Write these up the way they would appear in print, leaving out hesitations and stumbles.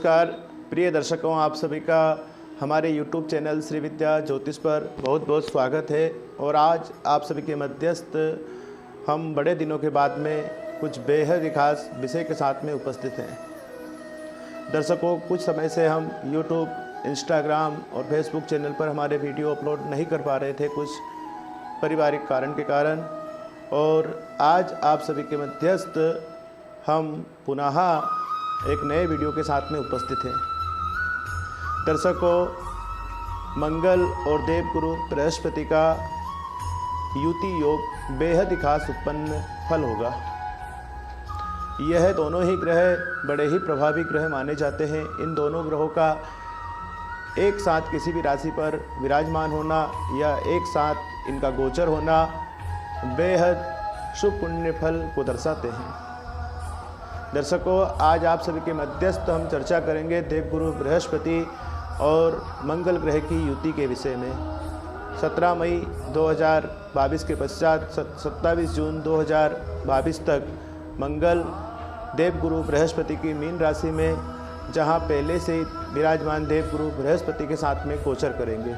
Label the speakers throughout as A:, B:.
A: नमस्कार प्रिय दर्शकों, आप सभी का हमारे YouTube चैनल श्री विद्या ज्योतिष पर बहुत बहुत स्वागत है। और आज आप सभी के मध्यस्थ हम बड़े दिनों के बाद में कुछ बेहद खास विषय के साथ में उपस्थित हैं। दर्शकों, कुछ समय से हम YouTube, Instagram और Facebook चैनल पर हमारे वीडियो अपलोड नहीं कर पा रहे थे कुछ पारिवारिक कारण के कारण, और आज आप सभी के मध्यस्थ हम पुनः एक नए वीडियो के साथ में उपस्थित हैं। दर्शकों, मंगल और देवगुरु बृहस्पति का युति योग बेहद ही खास उत्पन्न फल होगा। यह दोनों ही ग्रह बड़े ही प्रभावी ग्रह माने जाते हैं। इन दोनों ग्रहों का एक साथ किसी भी राशि पर विराजमान होना या एक साथ इनका गोचर होना बेहद शुभ पुण्य फल को दर्शाते हैं। दर्शकों, आज आप सभी के मध्यस्थ हम चर्चा करेंगे देवगुरु बृहस्पति और मंगल ग्रह की युति के विषय में। 17 मई 2022 के पश्चात 27 जून 2022 तक मंगल देवगुरु बृहस्पति की मीन राशि में, जहां पहले से ही विराजमान देवगुरु बृहस्पति के साथ में गोचर करेंगे।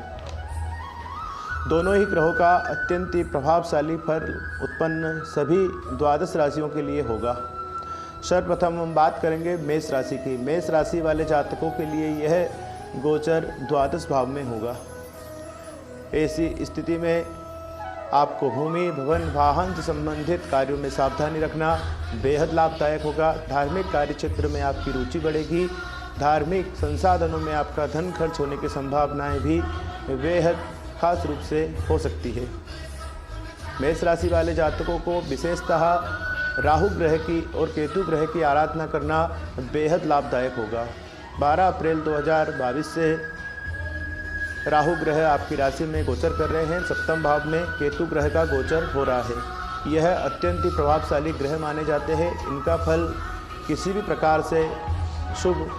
A: दोनों ही ग्रहों का अत्यंत ही प्रभावशाली फल उत्पन्न सभी द्वादश राशियों के लिए होगा। सर्वप्रथम हम बात करेंगे मेष राशि की। मेष राशि वाले जातकों के लिए यह गोचर द्वादश भाव में होगा। ऐसी स्थिति में आपको भूमि, भवन, वाहन से संबंधित कार्यों में सावधानी रखना बेहद लाभदायक होगा। धार्मिक कार्य क्षेत्र में आपकी रुचि बढ़ेगी। धार्मिक संसाधनों में आपका धन खर्च होने की संभावनाएं भी बेहद खास रूप से हो सकती है। मेष राशि वाले जातकों को विशेषतः राहु ग्रह की और केतु ग्रह की आराधना करना बेहद लाभदायक होगा। 12 अप्रैल 2022 से राहु ग्रह आपकी राशि में गोचर कर रहे हैं। सप्तम भाव में केतु ग्रह का गोचर हो रहा है। यह अत्यंत ही प्रभावशाली ग्रह माने जाते हैं। इनका फल किसी भी प्रकार से शुभ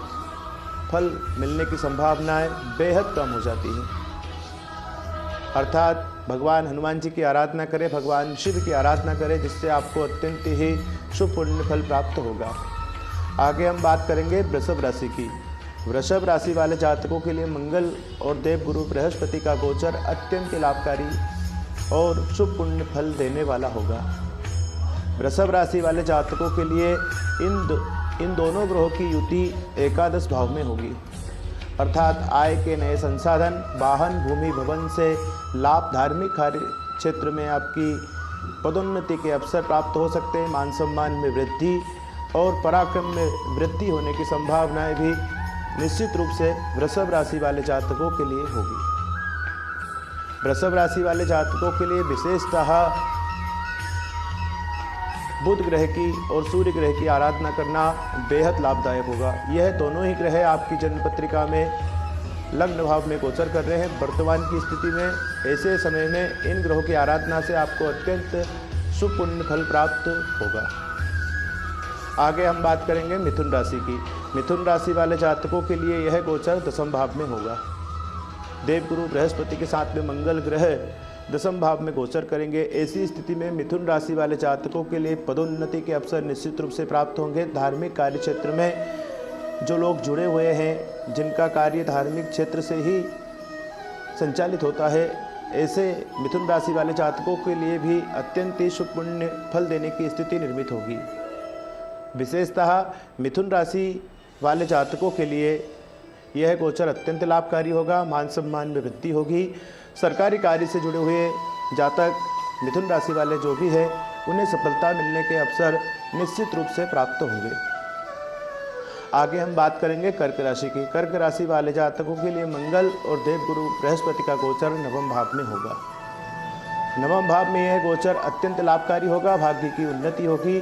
A: फल मिलने की संभावनाएं बेहद कम हो जाती हैं। अर्थात भगवान हनुमान जी की आराधना करें, भगवान शिव की आराधना करें, जिससे आपको अत्यंत ही शुभ पुण्य फल प्राप्त होगा। आगे हम बात करेंगे वृषभ राशि की। वृषभ राशि वाले जातकों के लिए मंगल और देवगुरु बृहस्पति का गोचर अत्यंत लाभकारी और शुभ पुण्य फल देने वाला होगा। वृषभ राशि वाले जातकों के लिए इन दोनों ग्रहों की युति एकादश भाव में होगी। अर्थात आय के नए संसाधन, वाहन, भूमि, भवन से लाभ, धार्मिक कार्य क्षेत्र में आपकी पदोन्नति के अवसर प्राप्त हो सकते हैं। मान सम्मान में वृद्धि और पराक्रम में वृद्धि होने की संभावनाएं भी निश्चित रूप से वृषभ राशि वाले जातकों के लिए होगी। वृषभ राशि वाले जातकों के लिए विशेषतः बुध ग्रह की और सूर्य ग्रह की आराधना करना बेहद लाभदायक होगा। यह दोनों ही ग्रह आपकी जन्म पत्रिका में लग्न भाव में गोचर कर रहे हैं। वर्तमान की स्थिति में ऐसे समय में इन ग्रहों की आराधना से आपको अत्यंत शुभ पुण्य फल प्राप्त होगा। आगे हम बात करेंगे मिथुन राशि की। मिथुन राशि वाले जातकों के लिए यह गोचर दशम भाव में होगा। देवगुरु बृहस्पति के साथ में मंगल ग्रह दशम भाव में गोचर करेंगे। ऐसी स्थिति में मिथुन राशि वाले जातकों के लिए पदोन्नति के अवसर निश्चित रूप से प्राप्त होंगे। धार्मिक कार्य क्षेत्र में जो लोग जुड़े हुए हैं, जिनका कार्य धार्मिक क्षेत्र से ही संचालित होता है, ऐसे मिथुन राशि वाले जातकों के लिए भी अत्यंत ही शुभ पुण्य फल देने की स्थिति निर्मित होगी। विशेषतः मिथुन राशि वाले जातकों के लिए यह गोचर अत्यंत लाभकारी होगा। मान सम्मान में वृद्धि होगी। सरकारी कार्य से जुड़े हुए जातक मिथुन राशि वाले जो भी है, उन्हें सफलता मिलने के अवसर निश्चित रूप से प्राप्त होंगे। आगे हम बात करेंगे कर्क राशि की। कर्क राशि वाले जातकों के लिए मंगल और देवगुरु बृहस्पति का गोचर नवम भाव में होगा। नवम भाव में यह गोचर अत्यंत लाभकारी होगा। भाग्य की उन्नति होगी,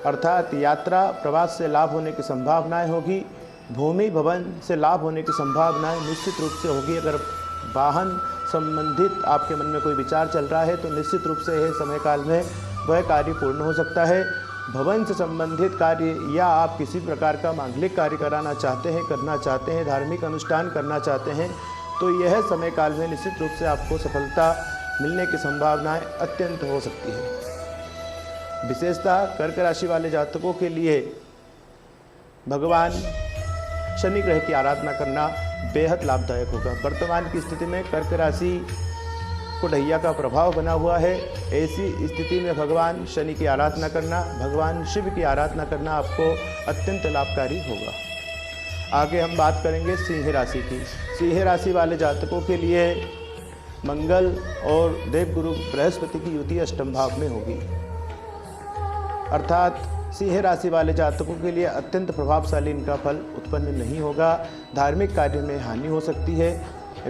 A: अर्थात यात्रा प्रवास से लाभ होने की संभावनाएं होगी। भूमि, भवन से लाभ होने की संभावनाएं निश्चित रूप से होगी। अगर वाहन संबंधित आपके मन में कोई विचार चल रहा है तो निश्चित रूप से यह समय काल में वह कार्य पूर्ण हो सकता है। भवन से संबंधित कार्य या आप किसी प्रकार का मांगलिक कार्य करना चाहते हैं, धार्मिक अनुष्ठान करना चाहते हैं, तो यह समय काल में निश्चित रूप से आपको सफलता मिलने की संभावनाएं अत्यंत हो सकती है। विशेषतः कर्क राशि वाले जातकों के लिए भगवान शनि ग्रह की आराधना करना बेहद लाभदायक होगा। वर्तमान की स्थिति में कर्क राशि को ढैया का प्रभाव बना हुआ है। ऐसी स्थिति में भगवान शनि की आराधना करना, भगवान शिव की आराधना करना आपको अत्यंत लाभकारी होगा। आगे हम बात करेंगे सिंह राशि की। सिंह राशि वाले जातकों के लिए मंगल और देवगुरु बृहस्पति की युति अष्टम भाव में होगी, अर्थात सिंह राशि वाले जातकों के लिए अत्यंत प्रभावशाली इनका फल उत्पन्न नहीं होगा। धार्मिक कार्य में हानि हो सकती है।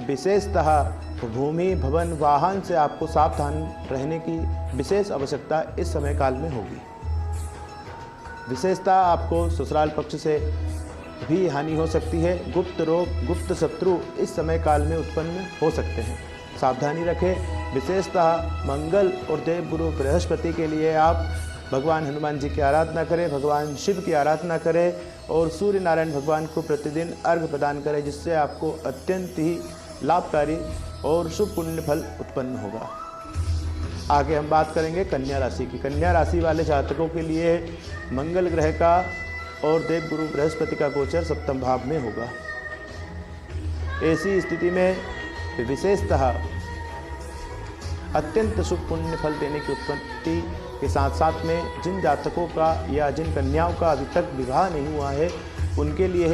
A: विशेषतः भूमि, भवन, वाहन से आपको सावधान रहने की विशेष आवश्यकता इस समय काल में होगी। विशेषतः आपको ससुराल पक्ष से भी हानि हो सकती है। गुप्त रोग, गुप्त शत्रु इस समय काल में उत्पन्न हो सकते हैं, सावधानी रखें। विशेषतः मंगल और देवगुरु बृहस्पति के लिए आप भगवान हनुमान जी की आराधना करें, भगवान शिव की आराधना करें और सूर्य नारायण भगवान को प्रतिदिन अर्घ्य प्रदान करें, जिससे आपको अत्यंत ही लाभकारी और शुभ पुण्य फल उत्पन्न होगा। आगे हम बात करेंगे कन्या राशि की। कन्या राशि वाले जातकों के लिए मंगल ग्रह का और देवगुरु बृहस्पति का गोचर सप्तम भाव में होगा। ऐसी स्थिति में विशेषतः अत्यंत शुभ पुण्य फल देने की उत्पत्ति के साथ साथ में जिन जातकों का या जिन कन्याओं का अभी तक विवाह नहीं हुआ है, उनके लिए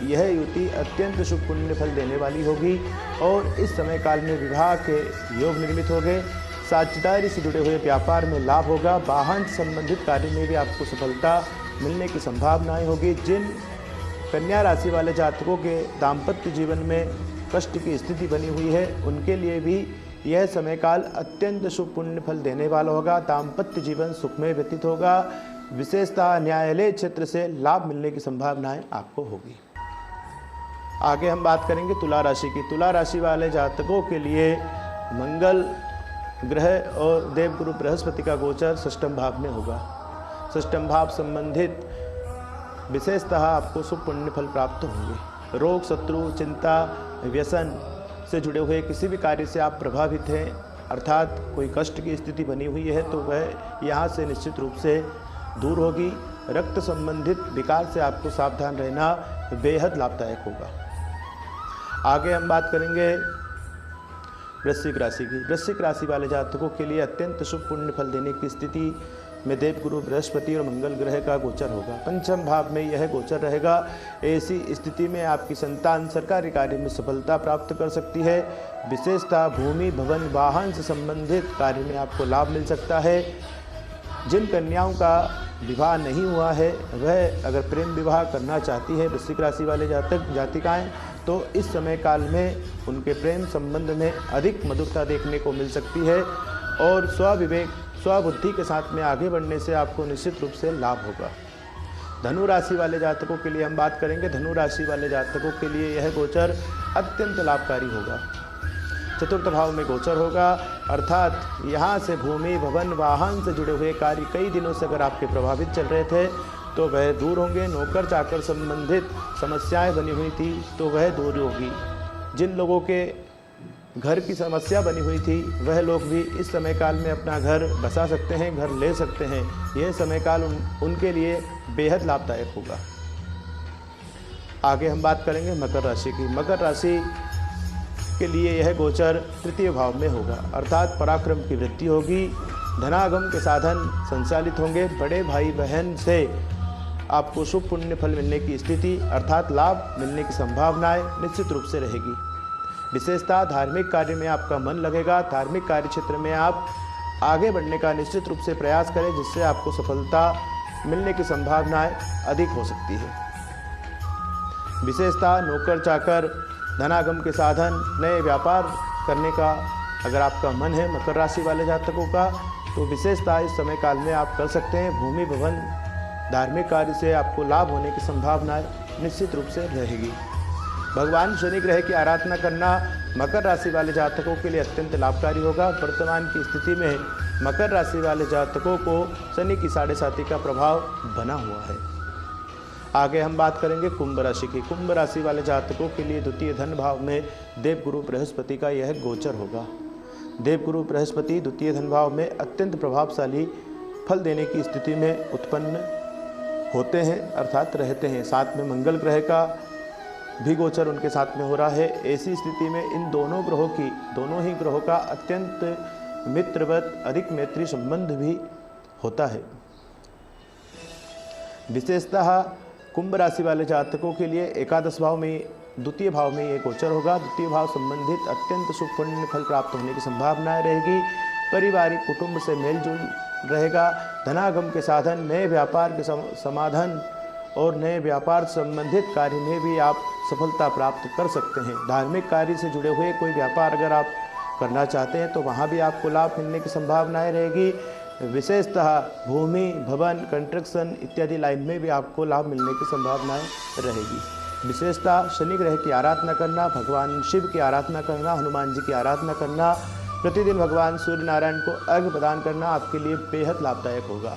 A: यह युति अत्यंत शुभ पुण्य फल देने वाली होगी और इस समय काल में विवाह के योग निर्मित हो गए। साझेदारी से जुड़े हुए व्यापार में लाभ होगा। वाहन संबंधित कार्य में भी आपको सफलता मिलने की संभावनाएं होगी। जिन कन्या राशि वाले जातकों के दाम्पत्य जीवन में कष्ट की स्थिति बनी हुई है, उनके लिए भी यह समय काल अत्यंत शुभ पुण्य फल देने वाला होगा। दाम्पत्य जीवन सुखमय व्यतीत होगा। विशेषतः न्यायालय क्षेत्र से लाभ मिलने की संभावनाएं आपको होगी। आगे हम बात करेंगे तुला राशि की। तुला राशि वाले जातकों के लिए मंगल ग्रह और देवगुरु बृहस्पति का गोचर षष्ठम भाव में होगा। षष्ठम भाव संबंधित विशेषतः आपको शुभ पुण्य फल प्राप्त होंगे। रोग, शत्रु, चिंता, व्यसन से जुड़े हुए किसी भी कार्य से आप प्रभावित हैं, अर्थात कोई कष्ट की स्थिति बनी हुई है, तो वह यहाँ से निश्चित रूप से दूर होगी। रक्त संबंधित विकार से आपको सावधान रहना बेहद लाभदायक होगा। आगे हम बात करेंगे वृश्चिक राशि की। वृश्चिक राशि वाले जातकों के लिए अत्यंत शुभ पुण्य फल देने की स्थिति में देवगुरु बृहस्पति और मंगल ग्रह का गोचर होगा। पंचम भाव में यह गोचर रहेगा। ऐसी स्थिति में आपकी संतान सरकारी कार्य में सफलता प्राप्त कर सकती है। विशेषतः भूमि, भवन, वाहन से संबंधित कार्य में आपको लाभ मिल सकता है। जिन कन्याओं का विवाह नहीं हुआ है, वह अगर प्रेम विवाह करना चाहती है वृश्चिक राशि वाले जातिकाएँ, तो इस समय काल में उनके प्रेम संबंध में अधिक मधुरता देखने को मिल सकती है और स्वविवेक, स्वबुद्धि के साथ में आगे बढ़ने से आपको निश्चित रूप से लाभ होगा। धनु राशि वाले जातकों के लिए हम बात करेंगे। धनु राशि वाले जातकों के लिए यह गोचर अत्यंत लाभकारी होगा। चतुर्थ भाव में गोचर होगा, अर्थात यहाँ से भूमि, भवन, वाहन से जुड़े हुए कार्य कई दिनों से अगर आपके प्रभावित चल रहे थे तो वह दूर होंगे। नौकर चाकर संबंधित समस्याएं बनी हुई थी तो वह दूर होगी। जिन लोगों के घर की समस्या बनी हुई थी, वह लोग भी इस समय काल में अपना घर बसा सकते हैं, घर ले सकते हैं। यह समय काल उनके लिए बेहद लाभदायक होगा। आगे हम बात करेंगे मकर राशि की। मकर राशि के लिए यह गोचर तृतीय भाव में होगा, अर्थात पराक्रम की वृद्धि होगी। धनागम के साधन संचालित होंगे। बड़े भाई बहन से आपको शुभ पुण्य फल मिलने की स्थिति, अर्थात लाभ मिलने की संभावनाएं निश्चित रूप से रहेगी। विशेषतः धार्मिक कार्य में आपका मन लगेगा। धार्मिक कार्य क्षेत्र में आप आगे बढ़ने का निश्चित रूप से प्रयास करें, जिससे आपको सफलता मिलने की संभावनाएं अधिक हो सकती है। विशेषतः नौकर चाकर, धनागम के साधन, नए व्यापार करने का अगर आपका मन है मकर राशि वाले जातकों का, तो विशेषतः इस समय काल में आप कर सकते हैं। भूमि, भवन, धार्मिक कार्य से आपको लाभ होने की संभावनाएं निश्चित रूप से रहेगी। भगवान शनि ग्रह की आराधना करना मकर राशि वाले जातकों के लिए अत्यंत लाभकारी होगा। वर्तमान की स्थिति में मकर राशि वाले जातकों को शनि की 7.5 का प्रभाव बना हुआ है। आगे हम बात करेंगे कुंभ राशि की। कुंभ राशि वाले जातकों के लिए द्वितीय धन भाव में देवगुरु बृहस्पति का यह गोचर होगा। देवगुरु बृहस्पति द्वितीय धन भाव में अत्यंत प्रभावशाली फल देने की स्थिति में उत्पन्न होते हैं, अर्थात रहते हैं। साथ में मंगल ग्रह का भी गोचर उनके साथ में हो रहा है। ऐसी स्थिति में इन दोनों ही ग्रहों का अत्यंत मित्रवत अधिक मैत्री संबंध भी होता है। विशेषतः कुंभ राशि वाले जातकों के लिए एकादश भाव में, द्वितीय भाव में ये गोचर होगा। द्वितीय भाव संबंधित अत्यंत शुभ पुण्य फल प्राप्त होने की संभावनाएं रहेगी। पारिवारिक कुटुंब से मेलजोल रहेगा। धनागम के साधन, नए व्यापार के समाधान और नए व्यापार संबंधित कार्य में भी आप सफलता प्राप्त कर सकते हैं। धार्मिक कार्य से जुड़े हुए कोई व्यापार अगर आप करना चाहते हैं तो वहाँ भी आपको लाभ मिलने की संभावनाएं रहेगी। विशेषतः भूमि, भवन, कंस्ट्रक्शन इत्यादि लाइन में भी आपको लाभ मिलने की संभावनाएं रहेगी। विशेषतः शनि ग्रह की आराधना करना, भगवान शिव की आराधना करना, हनुमान जी की आराधना करना, प्रतिदिन भगवान सूर्य नारायण को अर्घ्य प्रदान करना आपके लिए बेहद लाभदायक होगा।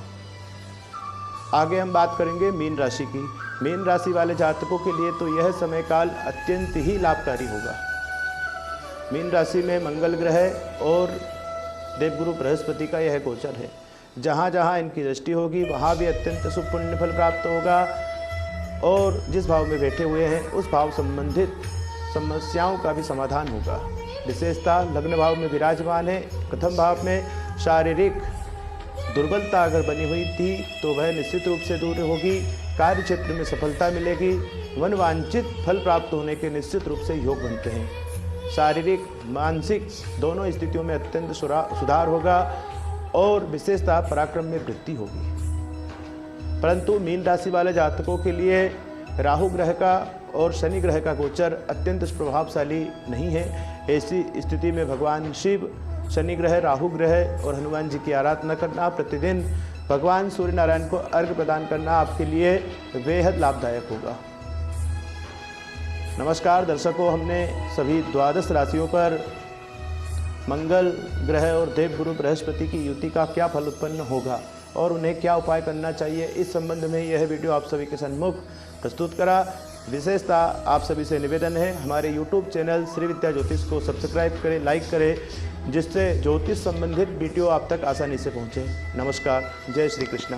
A: आगे हम बात करेंगे मीन राशि की। मीन राशि वाले जातकों के लिए तो यह समय काल अत्यंत ही लाभकारी होगा। मीन राशि में मंगल ग्रह और देवगुरु बृहस्पति का यह गोचर है। जहाँ जहाँ इनकी दृष्टि होगी वहाँ भी अत्यंत शुभ पुण्य फल प्राप्त होगा और जिस भाव में बैठे हुए हैं उस भाव संबंधित समस्याओं का भी समाधान होगा। विशेषतः लग्न भाव में विराजमान है। प्रथम भाव में शारीरिक दुर्बलता अगर बनी हुई थी तो वह निश्चित रूप से दूर होगी। कार्य क्षेत्र में सफलता मिलेगी। मनवांछित फल प्राप्त होने के निश्चित रूप से योग बनते हैं। शारीरिक, मानसिक दोनों स्थितियों में अत्यंत सुधार होगा और विशेषतः पराक्रम में वृद्धि होगी। परंतु मीन राशि वाले जातकों के लिए राहु ग्रह का और शनि ग्रह का गोचर अत्यंत प्रभावशाली नहीं है। ऐसी स्थिति में भगवान शिव, शनि ग्रह, राहु ग्रह और हनुमान जी की आराधना करना, प्रतिदिन भगवान सूर्य नारायण को अर्घ्य प्रदान करना आपके लिए बेहद लाभदायक होगा। नमस्कार दर्शकों, हमने सभी 12 राशियों पर मंगल ग्रह और देवगुरु बृहस्पति की युति का क्या फल उत्पन्न होगा और उन्हें क्या उपाय करना चाहिए, इस संबंध में यह वीडियो आप सभी के सम्मुख प्रस्तुत करा। विशेषता आप सभी से निवेदन है, हमारे YouTube चैनल श्री विद्या ज्योतिष को सब्सक्राइब करें, लाइक करें, जिससे ज्योतिष संबंधित वीडियो आप तक आसानी से पहुँचे। नमस्कार, जय श्री कृष्णा।